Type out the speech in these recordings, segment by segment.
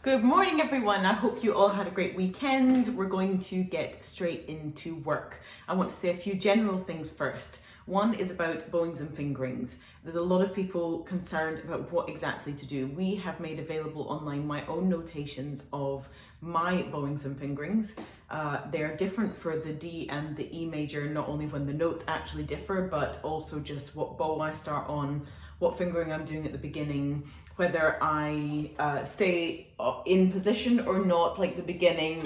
Good morning, everyone. I hope you all had a great weekend. We're going to get straight into work. I want to say a few general things first. One is about Bowings and Fingerings. There's a lot of people concerned about what exactly to do. We have made available online my own notations of my Bowings and Fingerings. They are different for the D and the E major, not only when the notes actually differ, but also just what bow I start on, what fingering I'm doing at the beginning, whether I stay in position or not, like the beginning.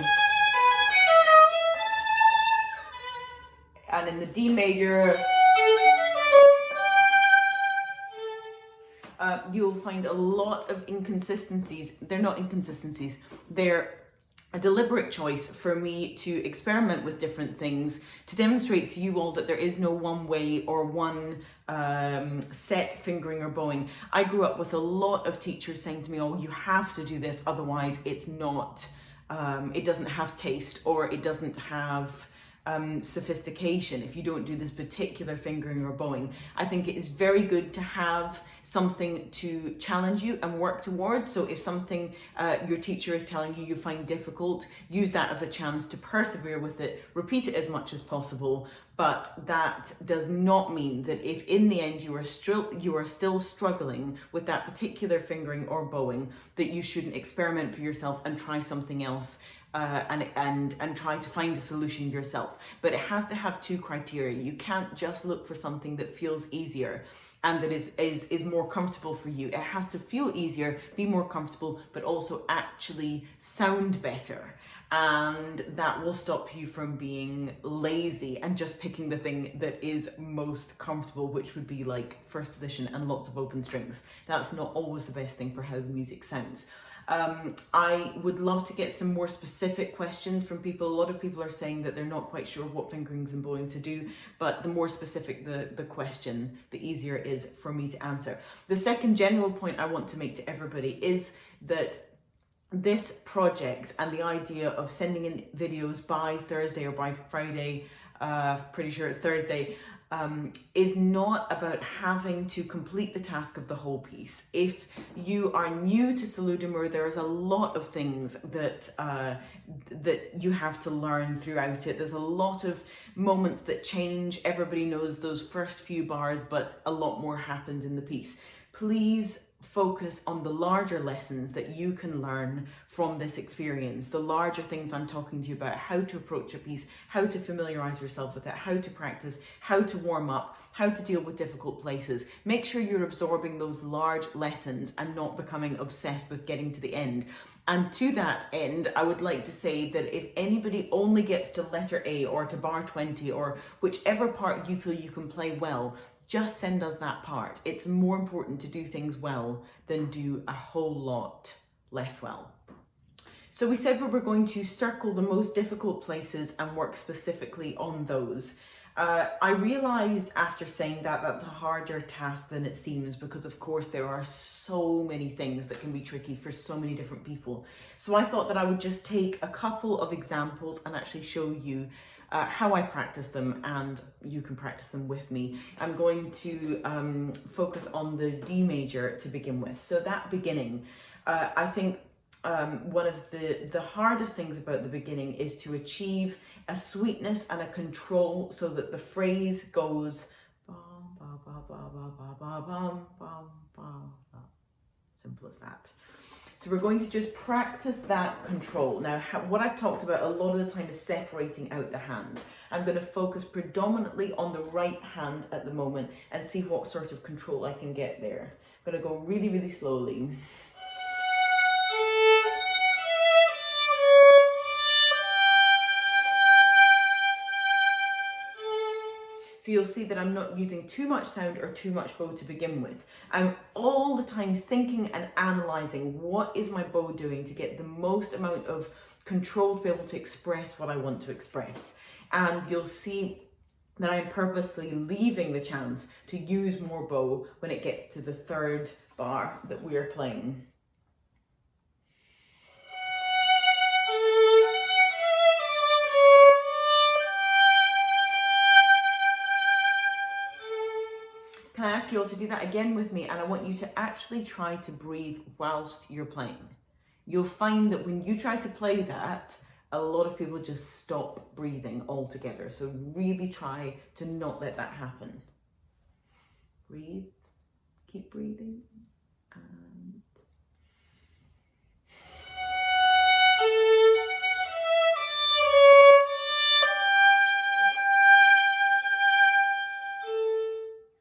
And in the D major, you'll find a lot of inconsistencies. They're not inconsistencies, they're a deliberate choice for me to experiment with different things to demonstrate to you all that there is no one way or one set fingering or bowing. I grew up with a lot of teachers saying to me, oh, you have to do this, otherwise it's not, it doesn't have taste, or it doesn't have sophistication if you don't do this particular fingering or bowing. I think it is very good to have something to challenge you and work towards. So if something your teacher is telling you find difficult, use that as a chance to persevere with it, repeat it as much as possible. But that does not mean that if in the end you are still struggling with that particular fingering or bowing, that you shouldn't experiment for yourself and try something else. And try to find a solution yourself. But it has to have two criteria. You can't just look for something that feels easier and that is more comfortable for you. It has to feel easier, be more comfortable, but also actually sound better. And that will stop you from being lazy and just picking the thing that is most comfortable, which would be like first position and lots of open strings. That's not always the best thing for how the music sounds. I would love to get some more specific questions from people. A lot of people are saying that they're not quite sure what fingerings and bowing to do, but the more specific the question, the easier it is for me to answer. The second general point I want to make to everybody is that this project and the idea of sending in videos by Thursday or by Friday, pretty sure it's Thursday, is not about having to complete the task of the whole piece. If you are new to Salut, there's a lot of things that that you have to learn throughout it. There's a lot of moments that change. Everybody knows those first few bars, but a lot more happens in the piece. Please focus on the larger lessons that you can learn from this experience, the larger things I'm talking to you about, how to approach a piece, how to familiarize yourself with it, how to practice, how to warm up, how to deal with difficult places. Make sure you're absorbing those large lessons and not becoming obsessed with getting to the end. And to that end, I would like to say that if anybody only gets to letter A or to bar 20 or whichever part you feel you can play well, just send us that part. It's more important to do things well than do a whole lot less well. So we said we were going to circle the most difficult places and work specifically on those. I realized after saying that that's a harder task than it seems, because of course there are so many things that can be tricky for so many different people. So I thought that I would just take a couple of examples and actually show you how I practice them, and you can practice them with me. I'm going to focus on the D major to begin with. So that beginning, I think one of the hardest things about the beginning is to achieve a sweetness and a control so that the phrase goes bum, ba, ba, ba, ba, ba, ba, bum, bum, bum, bum. Simple as that. So we're going to just practice that control. Now, what I've talked about a lot of the time is separating out the hand. I'm going to focus predominantly on the right hand at the moment and see what sort of control I can get there. I'm going to go really, really slowly. So you'll see that I'm not using too much sound or too much bow to begin with. I'm all the time thinking and analysing what is my bow doing to get the most amount of control to be able to express what I want to express. And you'll see that I'm purposely leaving the chance to use more bow when it gets to the third bar that we are playing. Can I ask you all to do that again with me? And I want you to actually try to breathe whilst you're playing. you'll find that when you try to play that, a lot of people just stop breathing altogether. So really try to not let that happen. Breathe, keep breathing, and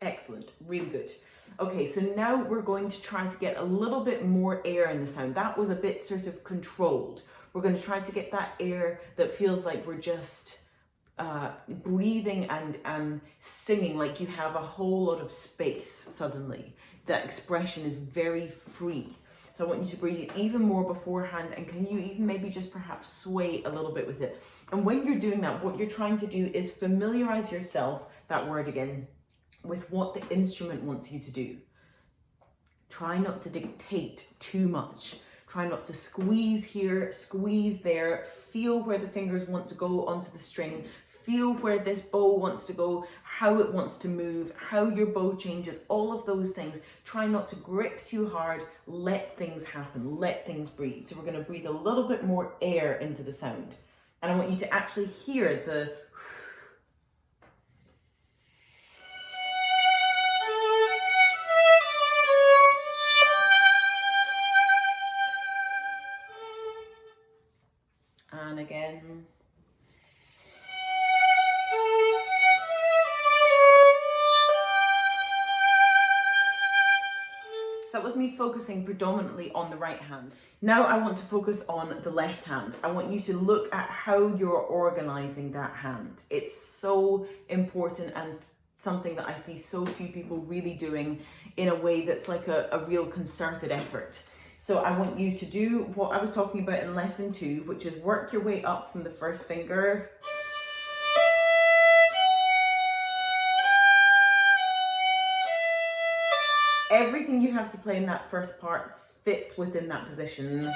excellent, really good. Okay, so now we're going to try to get a little bit more air in the sound. That was a bit sort of controlled. We're going to try to get that air that feels like we're just breathing and singing, like you have a whole lot of space suddenly. That expression is very free. So I want you to breathe even more beforehand, and can you even maybe just perhaps sway a little bit with it. And when you're doing that, what you're trying to do is familiarize yourself, that word again, with what the instrument wants you to do. Try not to dictate too much. Try not to squeeze here, squeeze there. Feel where the fingers want to go onto the string. Feel where this bow wants to go, how it wants to move, how your bow changes, all of those things. Try not to grip too hard. Let things happen. Let things breathe. So we're going to breathe a little bit more air into the sound. And I want you to actually hear the and again. So that was me focusing predominantly on the right hand. Now I want to focus on the left hand. I want you to look at how you're organizing that hand. It's so important and something that I see so few people really doing in a way that's like a real concerted effort. So I want you to do what I was talking about in lesson 2, which is work your way up from the first finger. Everything you have to play in that first part fits within that position.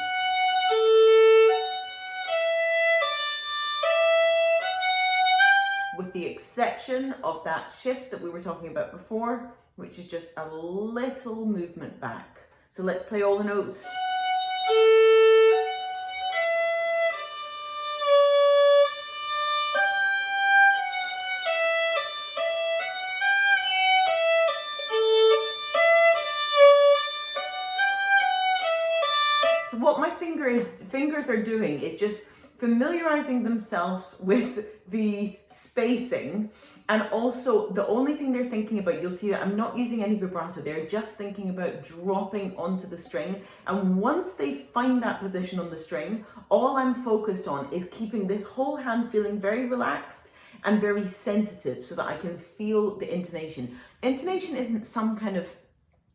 With the exception of that shift that we were talking about before, which is just a little movement back. So let's play all the notes. So what my fingers are doing is just familiarizing themselves with the spacing, and also the only thing they're thinking about, you'll see that I'm not using any vibrato, they're just thinking about dropping onto the string, and once they find that position on the string, all I'm focused on is keeping this whole hand feeling very relaxed and very sensitive so that I can feel the intonation. Intonation isn't some kind of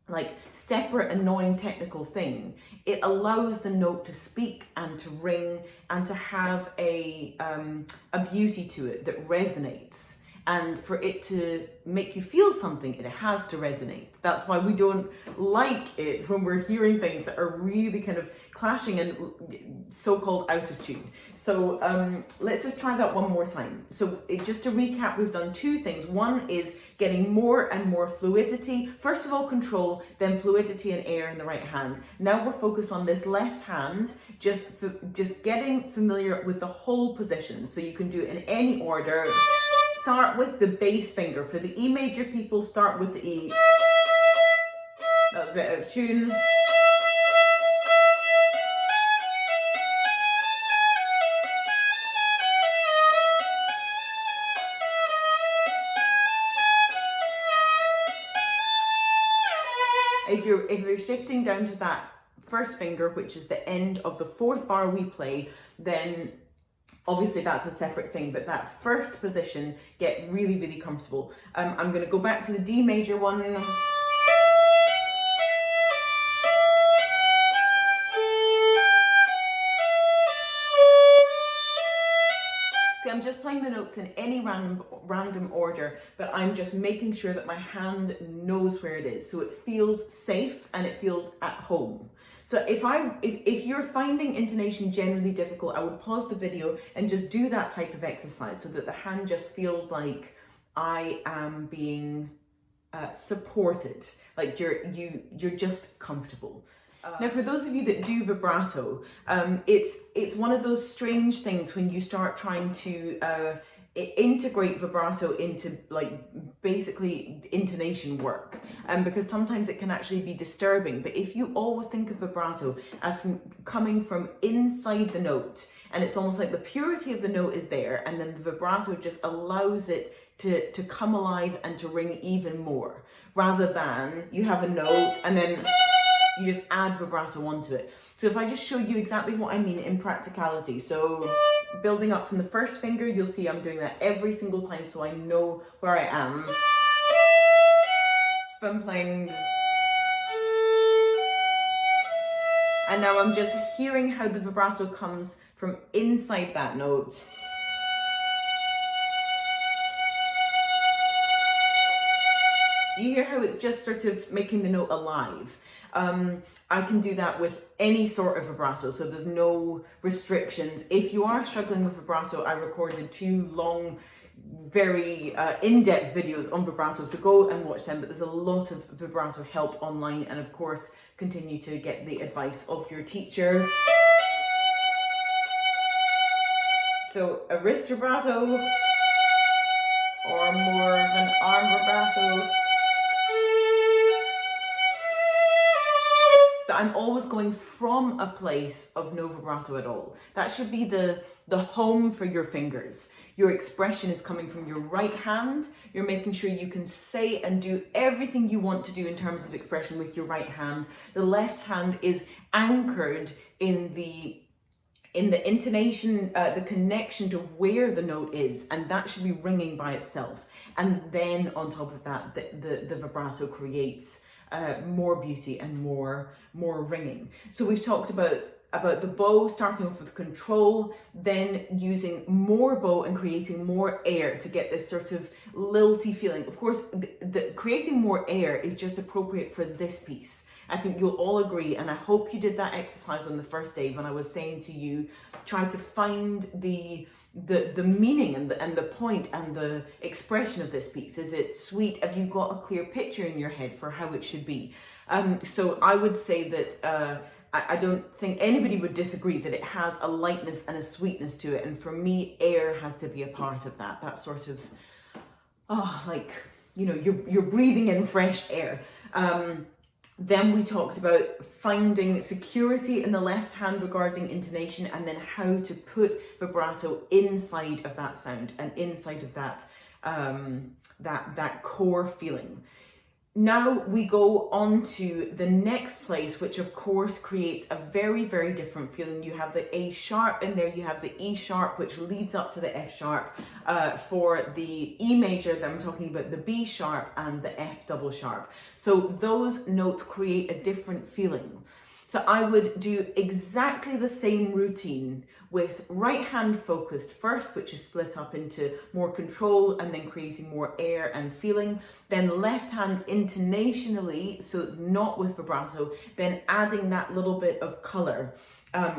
like separate annoying technical thing. It allows the note to speak and to ring and to have a beauty to it that resonates. And for it to make you feel something, it has to resonate. That's why we don't like it when we're hearing things that are really kind of clashing and so-called out of tune. So let's just try that one more time. So just to recap, we've done 2 things. One is getting more and more fluidity. First of all, control, then fluidity and air in the right hand. Now we're focused on this left hand, just getting familiar with the whole position. So you can do it in any order. Start with the bass finger. For the E major people, start with the E. That was a bit out of tune. If you're shifting down to that first finger, which is the end of the 4th bar we play, then obviously that's a separate thing, but that first position, get really, really comfortable. I'm going to go back to the D major one. See, I'm just playing the notes in any random order, but I'm just making sure that my hand knows where it is, so it feels safe and it feels at home. So if you're finding intonation generally difficult, I would pause the video and just do that type of exercise so that the hand just feels like I am being supported, like you're just comfortable. Now, for those of you that do vibrato, it's one of those strange things when you start trying to integrate vibrato into like basically intonation work, because sometimes it can actually be disturbing. But if you always think of vibrato as coming from inside the note, and it's almost like the purity of the note is there, and then the vibrato just allows it to come alive and to ring even more, rather than you have a note and then you just add vibrato onto it. So if I just show you exactly what I mean in practicality, so building up from the first finger, you'll see I'm doing that every single time so I know where I am. So I'm playing, and now I'm just hearing how the vibrato comes from inside that note. You hear how it's just sort of making the note alive. I can do that with any sort of vibrato, so there's no restrictions. If you are struggling with vibrato, I recorded 2 long, very in-depth videos on vibrato, so go and watch them. But there's a lot of vibrato help online, and of course, continue to get the advice of your teacher. So a wrist vibrato, or more of an arm vibrato. But I'm always going from a place of no vibrato at all. That should be the home for your fingers. Your expression is coming from your right hand. You're making sure you can say and do everything you want to do in terms of expression with your right hand. The left hand is anchored in the intonation, the connection to where the note is, and that should be ringing by itself. And then on top of that, the vibrato creates more beauty and more ringing. So we've talked about the bow, starting off with control, then using more bow and creating more air to get this sort of lilty feeling. Of course, creating more air is just appropriate for this piece. I think you'll all agree, and I hope you did that exercise on the first day when I was saying to you, try to find the meaning and the point and the expression of this piece. Is it sweet? Have you got a clear picture in your head for how it should be? So I would say that I don't think anybody would disagree that it has a lightness and a sweetness to it, and for me, air has to be a part of that. That sort of, like, you know, you're breathing in fresh air. Then we talked about finding security in the left hand regarding intonation, and then how to put vibrato inside of that sound and inside of that that core feeling. Now we go on to the next place, which of course creates a very, very different feeling. You have the A sharp in there, you have the E sharp, which leads up to the F sharp. For the E major, then I'm talking about the B sharp and the F double sharp. So those notes create a different feeling. So I would do exactly the same routine with right hand focused first, which is split up into more control and then creating more air and feeling. Then left hand intonationally, so not with vibrato, then adding that little bit of color,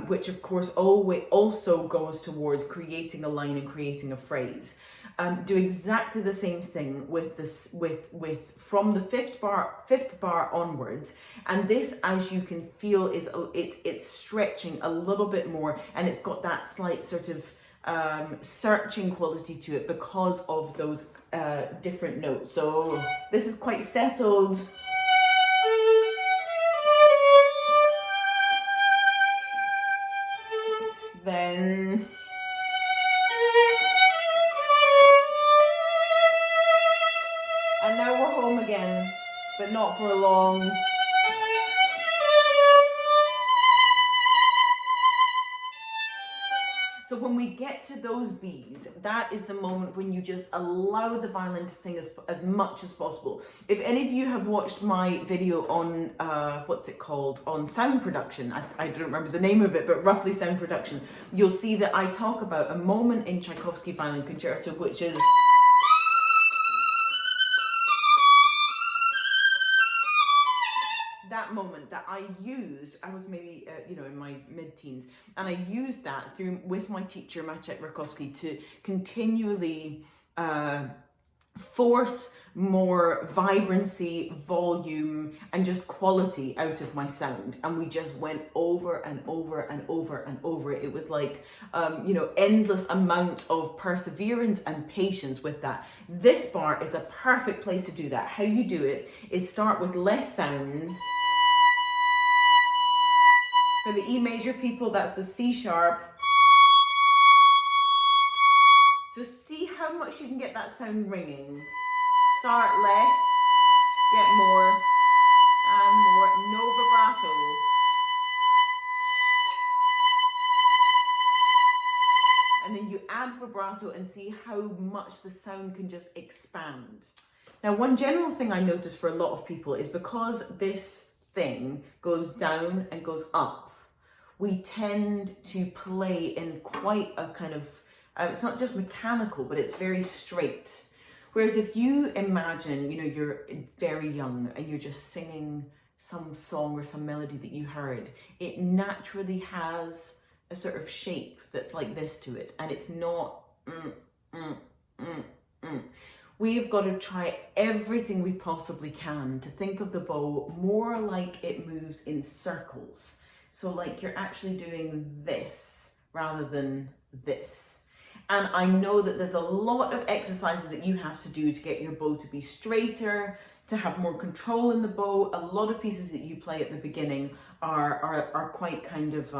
which of course always also goes towards creating a line and creating a phrase. Do exactly the same thing with this, with from the fifth bar onwards, and this, as you can feel, is it's stretching a little bit more, and it's got that slight sort of searching quality to it because of those different notes. So this is quite settled. Then and now we're home again, but not for long. So when we get to those B's, that is the moment when you just allow the violin to sing as much as possible. If any of you have watched my video on, what's it called, on sound production, I don't remember the name of it, but roughly sound production, you'll see that I talk about a moment in Tchaikovsky Violin Concerto, which is that moment that I used. I was maybe, in my mid-teens, and I used that with my teacher, Maciek Rakowski, to continually force more vibrancy, volume, and just quality out of my sound. And we just went over and over and over and over. It was like, endless amount of perseverance and patience with that. This bar is a perfect place to do that. How you do it is start with less sound. For the E major people, that's the C sharp. So see how much you can get that sound ringing. Start less, get more, and more, no vibrato. And then you add vibrato and see how much the sound can just expand. Now, one general thing I notice for a lot of people is because this thing goes down and goes up, we tend to play in quite a kind of, it's not just mechanical, but it's very straight. Whereas if you imagine, you're very young and you're just singing some song or some melody that you heard, it naturally has a sort of shape that's like this to it. And it's not, We have got to try everything we possibly can to think of the bow more like it moves in circles. So like you're actually doing this rather than this. And I know that there's a lot of exercises that you have to do to get your bow to be straighter, to have more control in the bow. A lot of pieces that you play at the beginning are quite kind of,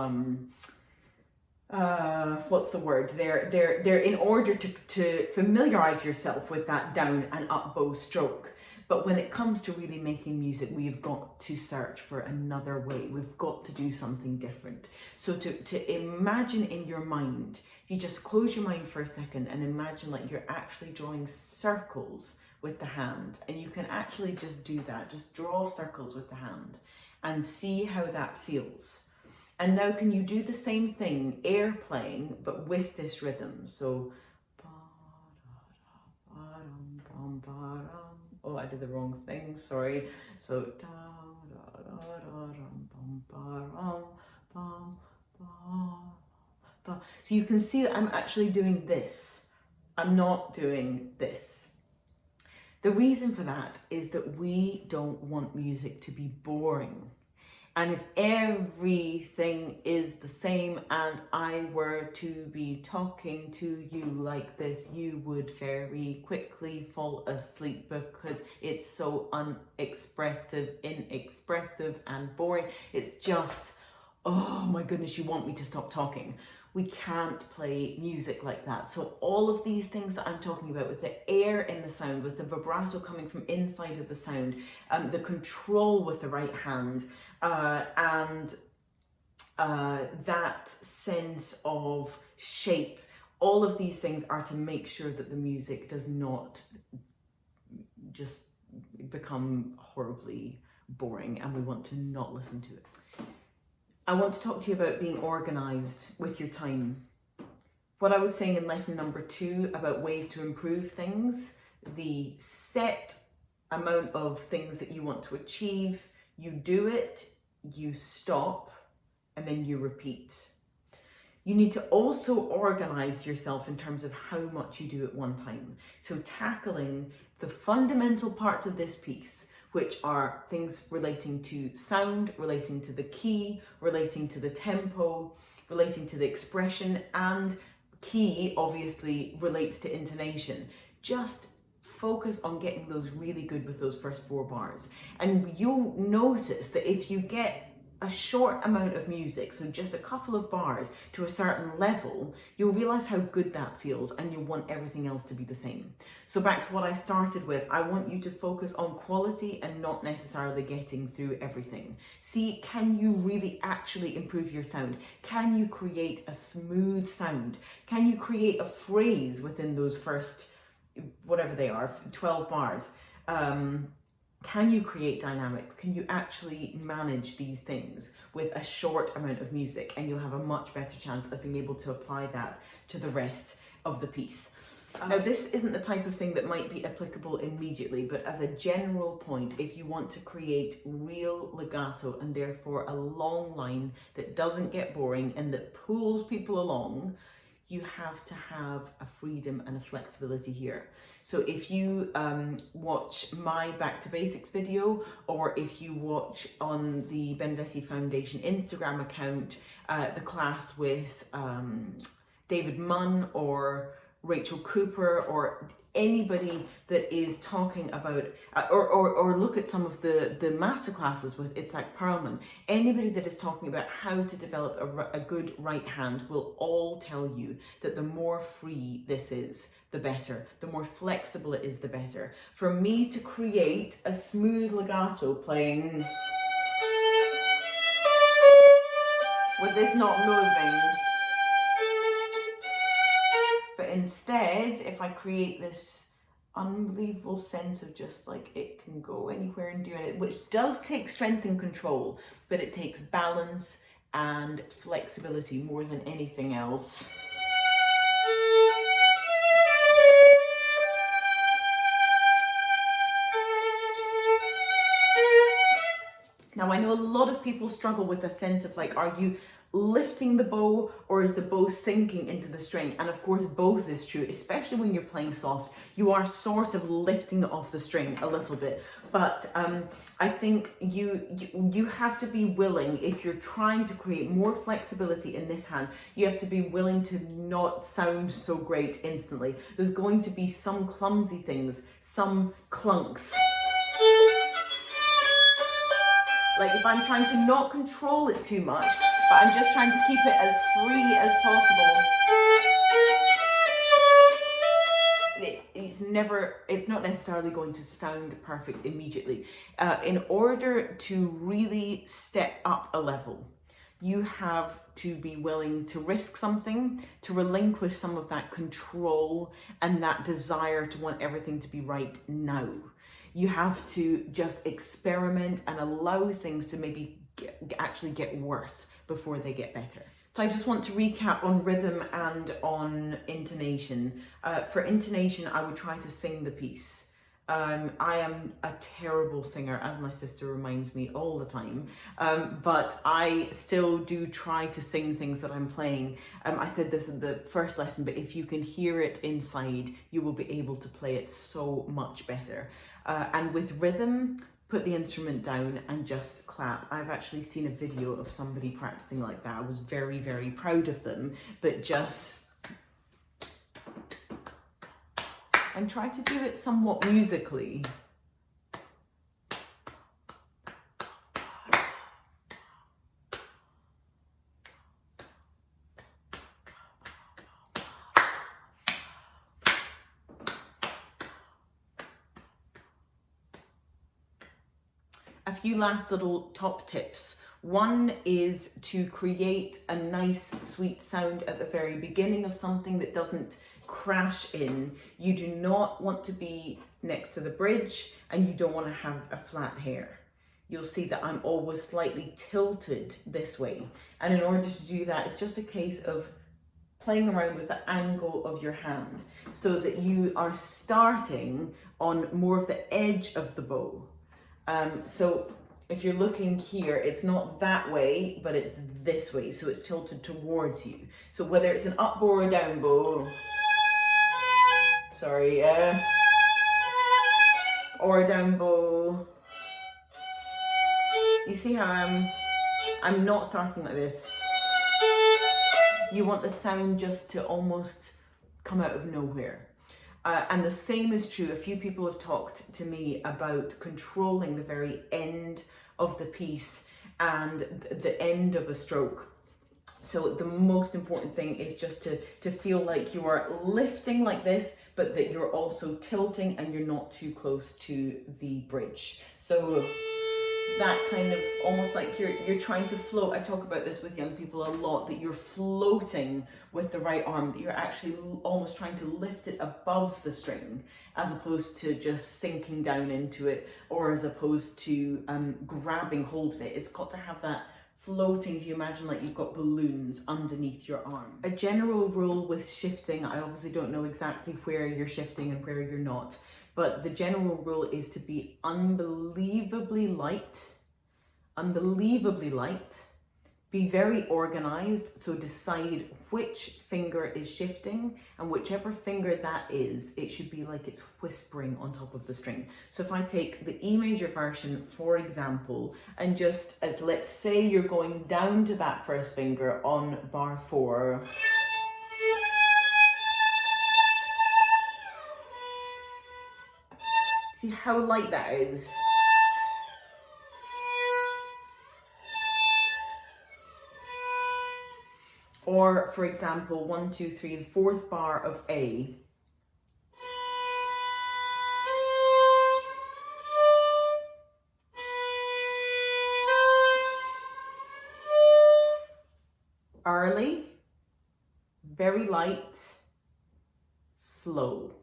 what's the word? They're in order to familiarize yourself with that down and up bow stroke. But when it comes to really making music, we've got to search for another way. We've got to do something different. So to imagine in your mind, if you just close your mind for a second and imagine like you're actually drawing circles with the hand, and you can actually just do that, just draw circles with the hand and see how that feels. And now can you do the same thing, air playing, but with this rhythm? So, oh, I did the wrong thing, sorry. So, so you can see that I'm actually doing this. I'm not doing this. The reason for that is that we don't want music to be boring. And if everything is the same and I were to be talking to you like this, you would very quickly fall asleep because it's so unexpressive, inexpressive and boring. It's just, oh my goodness, you want me to stop talking. We can't play music like that. So all of these things that I'm talking about with the air in the sound, with the vibrato coming from inside of the sound, the control with the right hand, and that sense of shape, all of these things are to make sure that the music does not just become horribly boring and we want to not listen to it. I want to talk to you about being organised with your time. What I was saying in lesson number 2 about ways to improve things, the set amount of things that you want to achieve, you do it, you stop, and then you repeat. You need to also organise yourself in terms of how much you do at one time. So tackling the fundamental parts of this piece, which are things relating to sound, relating to the key, relating to the tempo, relating to the expression, and key obviously relates to intonation. Just focus on getting those really good with those first 4 bars. And you'll notice that if you get a short amount of music, so just a couple of bars to a certain level, you'll realize how good that feels and you'll want everything else to be the same. So back to what I started with, I want you to focus on quality and not necessarily getting through everything. See, can you really actually improve your sound? Can you create a smooth sound? Can you create a phrase within those first, whatever they are, 12 bars? Can you create dynamics? Can you actually manage these things with a short amount of music? And you'll have a much better chance of being able to apply that to the rest of the piece. Now, this isn't the type of thing that might be applicable immediately, but as a general point, if you want to create real legato and therefore a long line that doesn't get boring and that pulls people along, you have to have a freedom and a flexibility here. So if you watch my Back to Basics video, or if you watch on the Benedetti Foundation Instagram account, the class with David Munn or Rachel Cooper, or anybody that is talking about, or look at some of the masterclasses with Itzhak Perlman, anybody that is talking about how to develop a good right hand will all tell you that the more free this is, the better. The more flexible it is, the better. For me to create a smooth legato playing with this not moving, but instead, if I create this unbelievable sense of just like it can go anywhere and do it, which does take strength and control, but it takes balance and flexibility more than anything else. Now, I know a lot of people struggle with a sense of like, are you lifting the bow or is the bow sinking into the string? And of course, both is true, especially when you're playing soft. You are sort of lifting it off the string a little bit. But I think you have to be willing, if you're trying to create more flexibility in this hand, you have to be willing to not sound so great instantly. There's going to be some clumsy things, some clunks. Like if I'm trying to not control it too much, but I'm just trying to keep it as free as possible. It's not necessarily going to sound perfect immediately. In order to really step up a level, you have to be willing to risk something, to relinquish some of that control and that desire to want everything to be right now. You have to just experiment and allow things to maybe actually get worse before they get better. So I just want to recap on rhythm and on intonation. For intonation, I would try to sing the piece. I am a terrible singer, as my sister reminds me all the time, but I still do try to sing things that I'm playing. I said this in the first lesson, but if you can hear it inside, you will be able to play it so much better. And with rhythm, put the instrument down and just clap. I've actually seen a video of somebody practicing like that. I was very, very proud of them, but just, and try to do it somewhat musically. A few last little top tips. One is to create a nice sweet sound at the very beginning of something that doesn't crash in. You do not want to be next to the bridge and you don't want to have a flat hair. You'll see that I'm always slightly tilted this way. And in order to do that, it's just a case of playing around with the angle of your hand so that you are starting on more of the edge of the bow. So if you're looking here, it's not that way, but it's this way. So it's tilted towards you. So whether it's an up bow or a down bow, or a down bow, you see how I'm not starting like this. You want the sound just to almost come out of nowhere. And the same is true. A few people have talked to me about controlling the very end of the piece and the end of a stroke. So the most important thing is just to feel like you are lifting like this, but that you're also tilting and you're not too close to the bridge. So that kind of almost like you're trying to float. I talk about this with young people a lot, that you're floating with the right arm, that you're actually almost trying to lift it above the string as opposed to just sinking down into it, or as opposed to grabbing hold of it. It's got to have that floating, if you imagine like you've got balloons underneath your arm. A general rule with shifting, I obviously don't know exactly where you're shifting and where you're not, but the general rule is to be unbelievably light, Be very organized, so decide which finger is shifting, and whichever finger that is, it should be like it's whispering on top of the string. So if I take the E major version, for example, and just as, let's say you're going down to that first finger on bar 4, see how light that is? Or, for example, 1, 2, 3, the 4th bar of A. Early, very light, slow.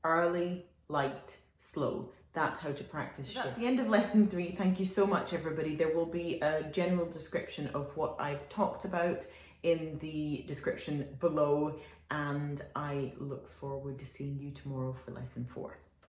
Early, light, slow. That's how to practice shift. That's the end of lesson 3. Thank you so much, everybody. There will be a general description of what I've talked about in the description below, and I look forward to seeing you tomorrow for lesson 4.